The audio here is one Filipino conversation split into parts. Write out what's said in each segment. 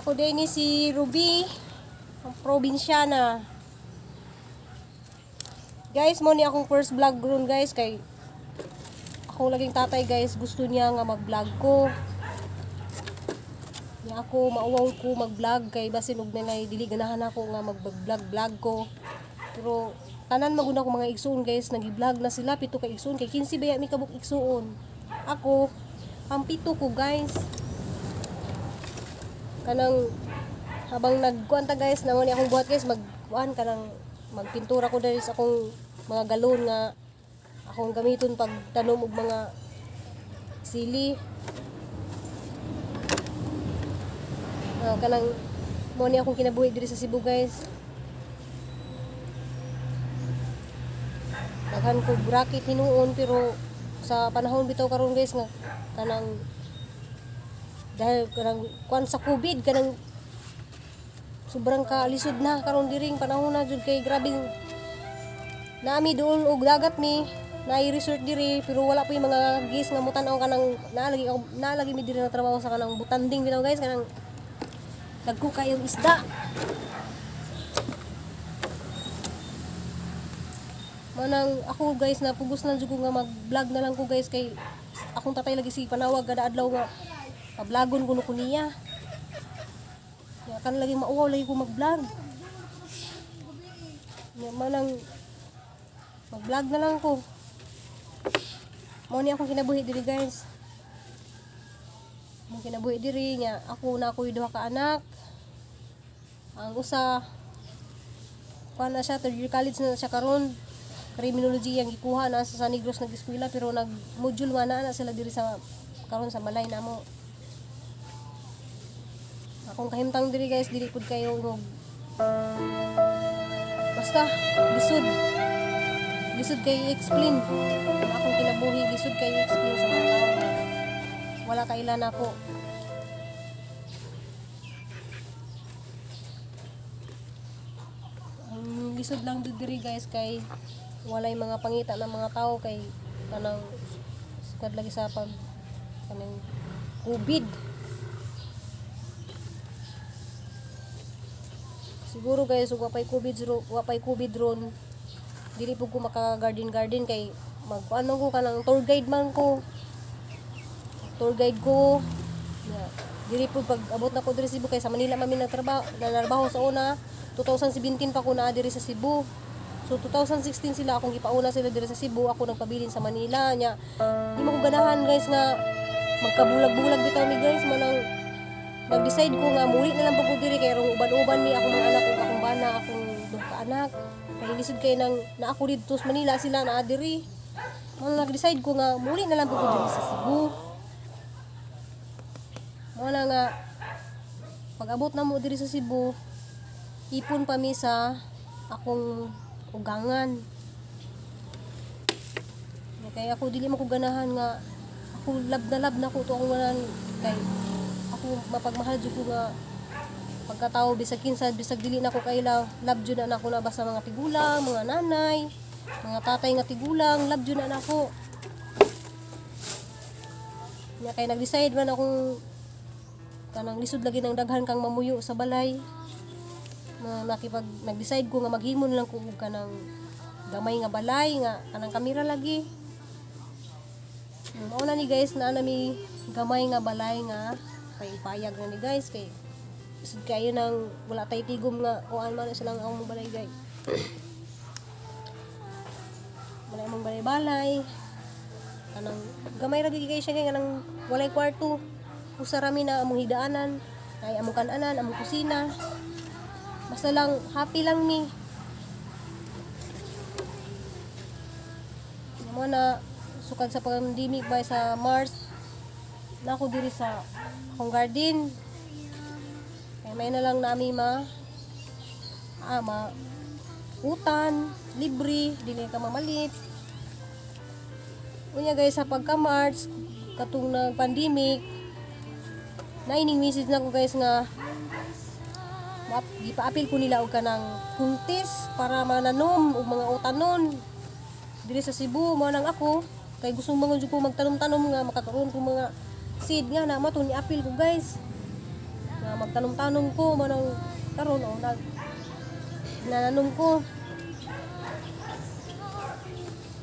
Ako din ni si Ruby, ang probinsyana. Guys, mo ni akong first vlog ron guys kay akong laging tatay guys gusto niya nga mag-vlog ko. Niya ako mauwaw ko mag-vlog kay basin og nalay dili ganahan ako nga mag-vlog ko. Pero tanan maguna ko mga igsuon guys, nagi-vlog na sila pito ka igsuon kay 15 baya mi kabuk igsuon. Ako ang pito ko guys. Kanang habang nagkuan ta guys namo ni akong buhat guys magkuan kanang magpintura ko diri sa akong mga galon nga akong gamiton pag tanom og mga sili. Kanang mo ni akong kinabuhi diri sa Cebu guys. Daghan ko bracket hinuon pero sa panahon bitaw karon guys nga kanang dahil kanang kuan sa COVID kanang sobrang kalisod na karon diring panahon na jud kay grabe naami doon og dagat mi naay resort diri pero wala pa yung mga gis nga mutan-aw kanang nalagi mi diri na trabaho sa kanang butanding bitaw guys kanang dagko kayong isda. Manang ako guys na pugos na jud ko nga mag-vlog na lang ko guys kay akong tatay lagi si panawag kada adlaw nga pablagon kuno ko niya. Ya kan lagi mauwaw lagi ko mag-vlog. Ya manang mag-vlog na lang ko. Mao ni akong kinabuhi diri guys. Mong kinabuhi diri nya ako na ako'y duha ka anak. Ang usa kuan na siya third year college na siya karon. Criminology ang gikuha na sa San Negros nag-eskwela pero nag-module nga na sila diri sa karon sa Malay namo. Akong kahimtang diri guys dili pud kayo basta lisod kay explain akong kinabuhi lisod kay explain sa mga tao wala kailan ako. Lisod lang diri guys kay walay mga pangita ng mga tao kay kanang sukad lagi sa pag kanang COVID. Siguro guys ug wapay COVID ron dili pud ko maka garden kay magpaano ko kanang tour guide ko yeah. Dili pud pag abot na ko diri sa Cebu kay sa Manila mami nagtrabaho sa una 2017 pa ko naa diri sa Cebu. So 2016 sila akong gipauna sila diri sa Cebu, ako nagpabilin sa Manila nya. Di mo ko ganahan guys nga magkabulag-bulag bitaw mi guys manang nag-decide ko nga muli na lang pag diri kay rong uban-uban mi akong mga anak ug akong bana akong duha anak. Kay lisod kay nang na ako dito sa Manila sila naa diri. Manang nag-decide ko nga muli na lang pag diri sa Cebu. Mo na nga pag-abot na mo diri sa Cebu, ipon pa mi sa akong ugangan. Kaya ako dili man ko ganahan nga ako lab na ko to akong ngalan kay ako mapagmahal jud ko nga pagkatao bisag kinsa bisag dili na ko kaila love jud na ako na basta mga tigulang, mga nanay, mga tatay nga tigulang, love jud na ako. Nya kay nag-decide man akong kanang lisod lagi nang daghan kang mamuyo sa balay. Nag-decide ko nga maghimo na lang ko kanang gamay nga balay nga kanang kamera lagi. Mao na ni guys na nami gamay nga balay nga kay payag na ni guys kay isud kayo nang wala tay tigom nga kuan man silang akong balay guys. Wala mong balay kanang gamay lagi guys siya kay kanang walay kwarto. Usa rami na among hidaanan, ay among kan-anan, among kusina. Basta lang, happy lang ni. Naman na, sukad sa pandemic ba sa Mars, na ako diri sa akong garden. Kaya may na lang namin utan, libre, dili ka mamalit. Unya guys, sa pagka-March, katong nag-pandemic, naining message na ko guys nga gipa-apil ko nila og kanang kuntis para mananom og mga utanon diri sa Cebu. Mao nang ako kay gusto mo ko magtanom-tanom nga makakaroon ko mga seed nga na mato ni apil ko guys. magtanong-tanong ko manang karon nananom ko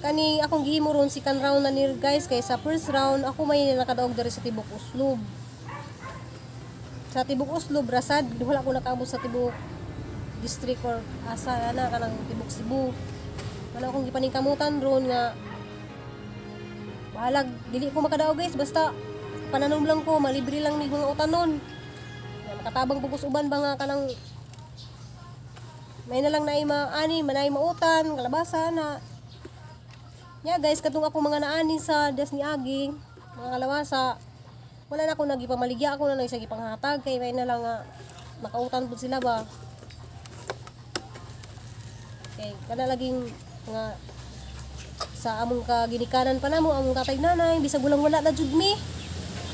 kani akong gihimo ron second round na ni guys, kay sa first round ako may nakadaog diri sa tibok Uslob. Sa tibok Uslob rasad wala ko nakaabot sa tibok district or asa na kanang tibok Cebu. Wala akong gipaningkamutan ron nga balag dili ko makadaog guys, basta pananom lang ko, malibre lang mig mga utanon. Makatabang pugos uban ba nga kanang may na lang naay maani, manay mautan, kalabasa na. Ya guys, katong ako mga naani sa das ni Aging, mga kalawasa, wala na ako nagipamaligya, ako na lang isa gipanghatag kay may na lang nga makautan pud sila ba. Okay, kana laging nga sa among kaginikanan pa namo, among tatay nanay, bisag walang wala na jud mi.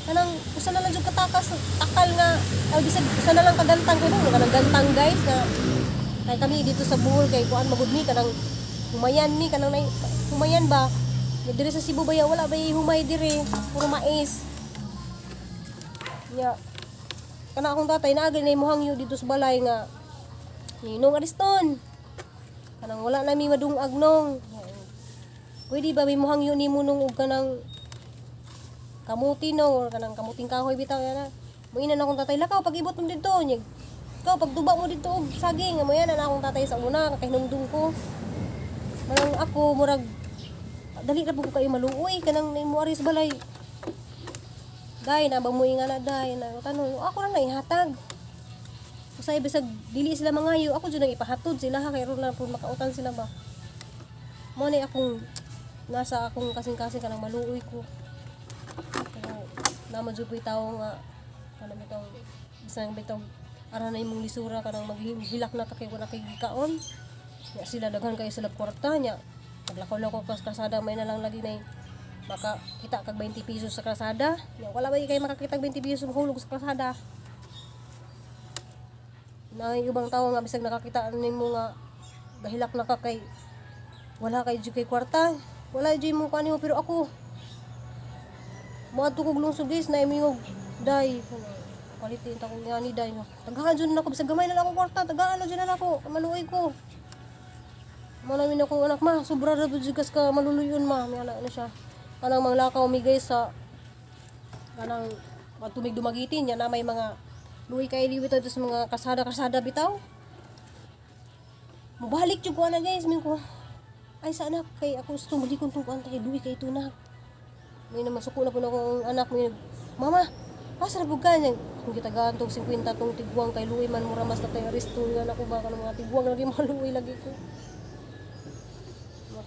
Kanang usa na lang jud katakas, takal nga, ay bisag usa na lang kagantang kay mo, kanang gantang guys nga. Kay kami dito sa Bohol kay kuan magud mi kanang humayan mi kanang nay humayan ba. Diri sa Cebu baya wala bay humay diri, puro mais. Nya kana akong tatay naagay na imuhangyo dito sa balay nga Ninong Ariston. Kanang wala na mi madungag nong. Pwede ba may muhangyo nimo nung og kanang kamuti nong or kanang kamuting kahoy bitaw yana. Muinan akong tatay lakaw pag-ibot mo dito nya. Ikaw pagtuba mo dito og saging mo yan na akong tatay sa una kahinumdum ko. Manang ako murag dali ra pud ko kayo maluoy kanang nimo ari sa balay. Day na ba mo nga na day na tanong ako lang ihatag. Usay bisag dili sila mangayo ako jud nang ipahatod sila ha kay ron lang pud makautan sila ba. Mo ni akong nasa akong kasing-kasing kanang maluoy ko. Pero naman jud ko'y tawo nga kanang bitaw bisang bitaw ara na imong lisura kanang maghilak na kay wala kay gikaon. Ya sila daghan kay sila kwarta nya. Paglakaw-lakaw pas kasada may na lang lagi na maka kita kag 20 pesos sa kalsada. Ya wala ba kay makakita 20 pesos mahulog sa kalsada. Na ibang tawo nga bisag nakakita nimo nga gahilak na ka kay wala kay jud kay kwarta. Wala jud mo kanimo pero ako moadto kog lungsod guys na imong day. Palitin ta ko nga ni day. Tagahan jud na ako bisag gamay na lang akong kwarta, tagahan jud na ako, maluoy ko. Malamin akong anak ma, sobra ra jud kas ka maluluyon ma, may ana na siya. Kanang manglakaw mi guys sa kanang matumig dumagitin nya na may mga luoy kay liwit sa mga kasada bitaw. Mubalik jud ko ana guys, min ko. Ay sa anak kay ako gusto malikon tong kuan kay duwi kay tunak. May na masuko na po akong anak may mama, asa na pud ka nya? Kung gitagaan tong 50 tong tigwang kay luoy man mura mas tatay aristo yan ako ba kanang mga tigwang lagi maluoy lagi ko.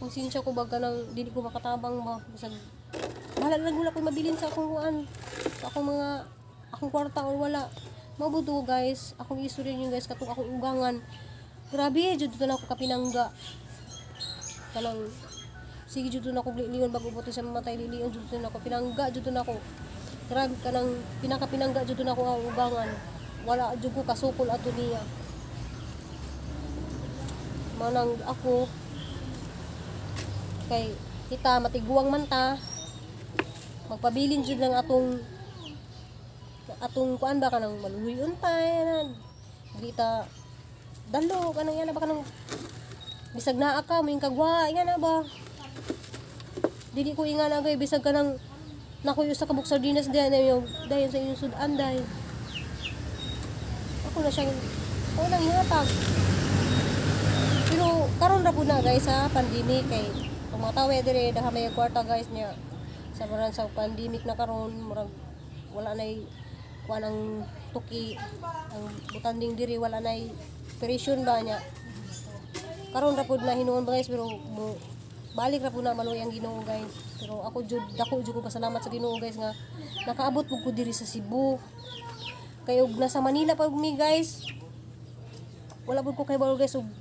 Konsensya ko ba kanang dili ko makatabang ba bisag bahala lang wala ko mabilin sa akong kuan sa akong mga akong kwarta or wala. Mabuto guys, akong istorya niyo guys katong akong ugangan. Grabe jud to na ako kapinangga. Kanang sige jud na ako lilingon bago buti sa mamatay lilion jud na ako pinangga jud na ako. Grabe kanang pinakapinangga jud na ako ang ugangan. Wala jud ko kasukol ato niya. Manang ako kay kita matiguang man ta magpabilin jud lang atong kuan ba kanang maluyon ta yan kita dalo kanang yan ba kanang bisag naa ka mo yung kagwa yan na ba dili ko inga na gay bisag kanang nakuyo sa kabuk sardinas diyan yung dayon sa inyong sudan dayon ako na siyang ako nang ihatag pero karon ra po na guys sa pandemic kay kung mga tawe dire daha may kwarta guys niya sa maran sa pandemic na karon murag wala nay kuan ang tuki ang butanding diri wala nay operation ba niya karon ra pud na hinuon ba guys pero balik ra pud na maluoy ang Ginoo guys pero ako jud dako jud ko pasalamat sa Ginoo guys nga nakaabot pud ko diri sa Cebu kay og nasa Manila pag mi guys wala pud ko kay bawal guys og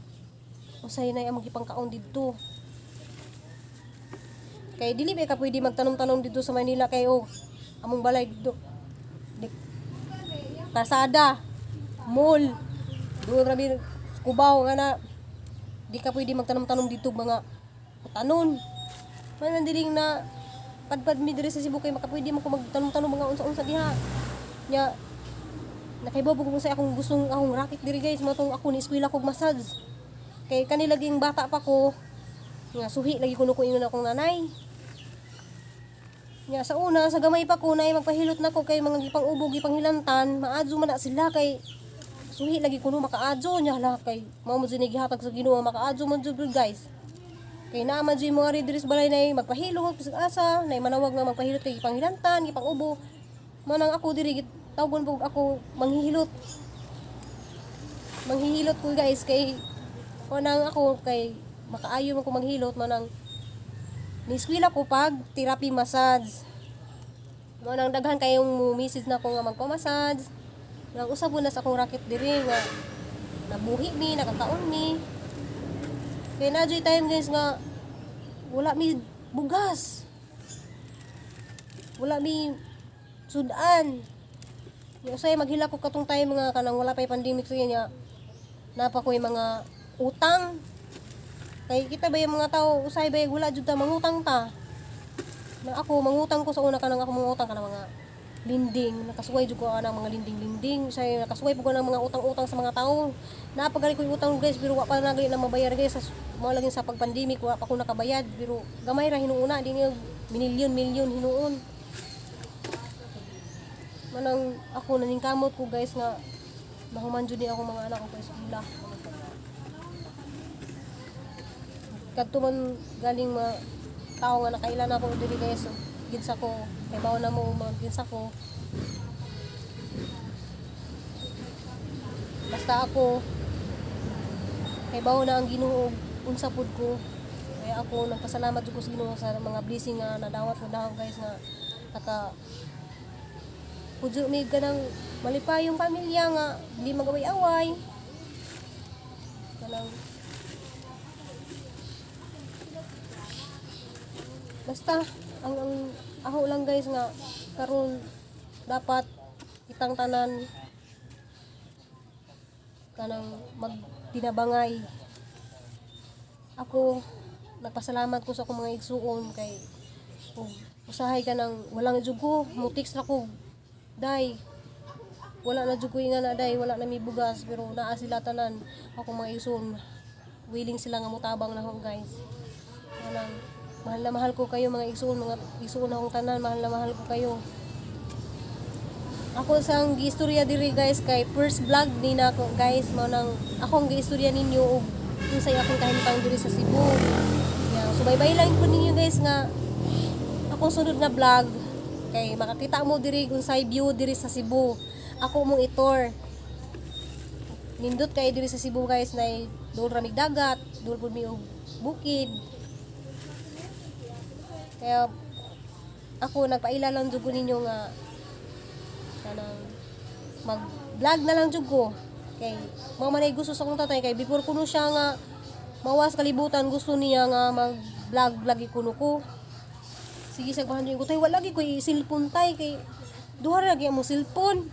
usay na among gipangkaon didto. Kay dili ba ka pwede magtanom-tanom dito sa Manila kay among balay dito. Kasada, mall, doon rabi kubaw nga na di ka pwede magtanom-tanom dito mga tanon. Man diling na padpad mi diri sa Cebu kay makapwede man ko magtanom-tanom mga unsa-unsa diha. Nya nakaibaw ko sa akong gustong akong racket diri guys, matong ako ni eskwela kog massage. Kay kanila ging bata pa ko nga suhi lagi kuno ko ingon akong nanay. Nya sa una sa gamay pa ko nay magpahilot nako kay mga gipang ubog gipang hilantan, maadyo man na sila kay suhi lagi kuno makaadyo nya hala kay mao mo jud gihatag sa Ginoo makaadyo man jud guys. Kay naman jud mga ridris balay nay magpahilot bisag asa nay manawag nga magpahilot kay gipang hilantan gipang ubo. Manang ako diri tawgon po ako manghihilot. Manghihilot ko guys kay manang ako kay makaayo man ko manghilot manang ni-eskwela ko pag therapy massage. Manang daghan kayong message na ko nga magpa-massage. Nang usab na sa akong racket diri nga nabuhi mi, nakakaon mi. Kay na joy time guys nga wala mi bugas. Wala mi sudan. Yung usay maghila ko katong time nga kanang wala pay pandemic sa niya. Napa ko yung mga utang. Kay kita ba yung mga tao usay ba wala jud ta mangutang ta. Na ako mangutang ko sa una kanang ako mangutang kanang mga linding, nakasuway jud ko anang mga linding-linding, say nakasuway po ko ng mga utang-utang sa mga tao. Napagali ko yung utang guys, pero wa pa na gali na mabayar guys. Mao lagi sa pag-pandemic wa pa ko nakabayad, pero gamay ra hinuuna di niya milyon hinuon. Manang ako naningkamot ko guys nga mahuman jud ni ako mga anak ko sa eskwela. Kadto man galing mga tao nga nakailan ako diri guys, so, ginsa ko kay bawo na mo ginsa ko. Basta ako kay bawo na ang Ginoo unsa pud ko. Kaya ako nagpasalamat jud ko sa Ginoo sa mga blessing nga nadawat mo daw guys nga naka pudyo mi ganang malipay yung pamilya nga hindi magaway-away. Kanang basta ang ako lang guys nga karon dapat kitang tanan kanang magtinabangay. Ako nagpasalamat ko sa akong mga igsuon kay usahay ka nang walang jugo mutix ra ko day wala na jugo nga na day wala na mi bugas pero naa sila tanan ako mga igsuon willing sila nga mutabang na ako guys. Kanang mahal na mahal ko kayo mga igsuon akong tanan, mahal na mahal ko kayo. Ako sang giistorya diri guys kay first vlog ni nako guys mao nang akong giistorya ninyo og unsay akong kahimtang diri sa Cebu. Yeah, subaybay lang ko ninyo guys nga akong sunod nga vlog kay makakita mo diri unsay view diri sa Cebu. Ako mong itor. Nindot kay diri sa Cebu guys na dul ra mig dagat, dul pud mi og bukid. Kaya ako nagpaila lang jud ko ninyo nga kanang mag-vlog na lang jud ko. Kay mao man ay gusto sa akong tatay kay before kuno siya nga mawas kalibutan gusto niya nga mag-vlog kuno ko. Sige sa bahan ko tay wala gi ko cellphone tay kay duha ra gyud mo cellphone.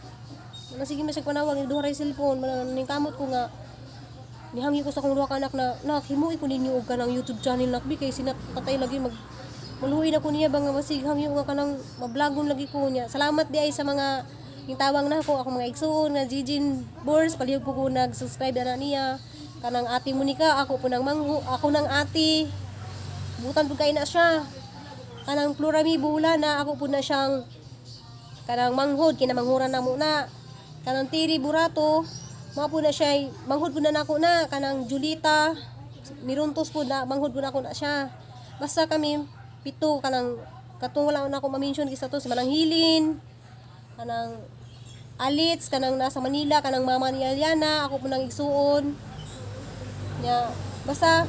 Na sige man siya panawag duha ra cellphone maning kamot ko nga nihangi ko sa akong duha ka anak na nak himuy ko ninyo og kanang YouTube channel nakbi kay sina tatay lagi maluhoy na ko niya ba nga masighang yung nga kanang mablagon lagi ko niya. Salamat di ay sa mga tawang na ako mga igsoon nga Jijin Bors palihog po ko nag-subscribe na niya. Kanang ate Monica ako po nang ako nang ate. Butan pud kay na siya. Kanang Florami Bula na ako po na siyang kanang manghod kinamanghuran na muna. Kanang Tiri Burato mao po na siya manghod po na nako na kanang Julita Miruntos po na manghod po na ako na siya. Basta kami pito kanang katong wala na ako ma-mention isa to si Manang Hilin kanang Alits kanang nasa Manila kanang mama ni Aliana ako po nang igsuon nya basta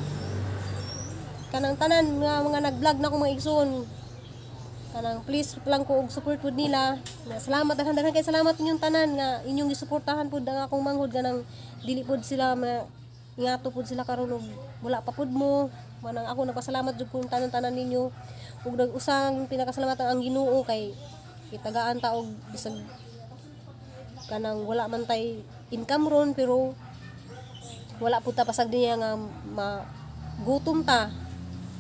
kanang tanan nga mga nag-vlog na ko mga igsuon kanang please lang ko og support pud nila nya salamat daghan kay salamat ninyong tanan nga inyong gisuportahan pud ang akong manghod kanang dili pud sila ingato pud sila karon og wala pa pud mo. Manang ako nagpasalamat jud kung tanan-tanan ninyo ug nag-usang pinakasalamatan ang Ginoo kay kitagaan ta og bisag kanang wala man tay income ron pero wala pud ta pasag niya nga magutom ta.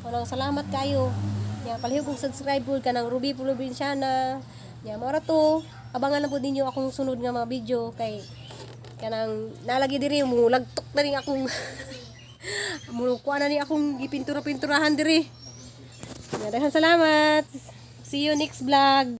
Manang salamat kayo. Nya palihog kong subscribe pud kanang Ruby Provinciana. Nya mao ra to. abangan lang po ninyo akong sunod nga mga video kay kanang nalagi diri mo lagtok na rin akong mo kuha na ni akong gipintura-pinturahan diri. Daghang salamat. See you next vlog.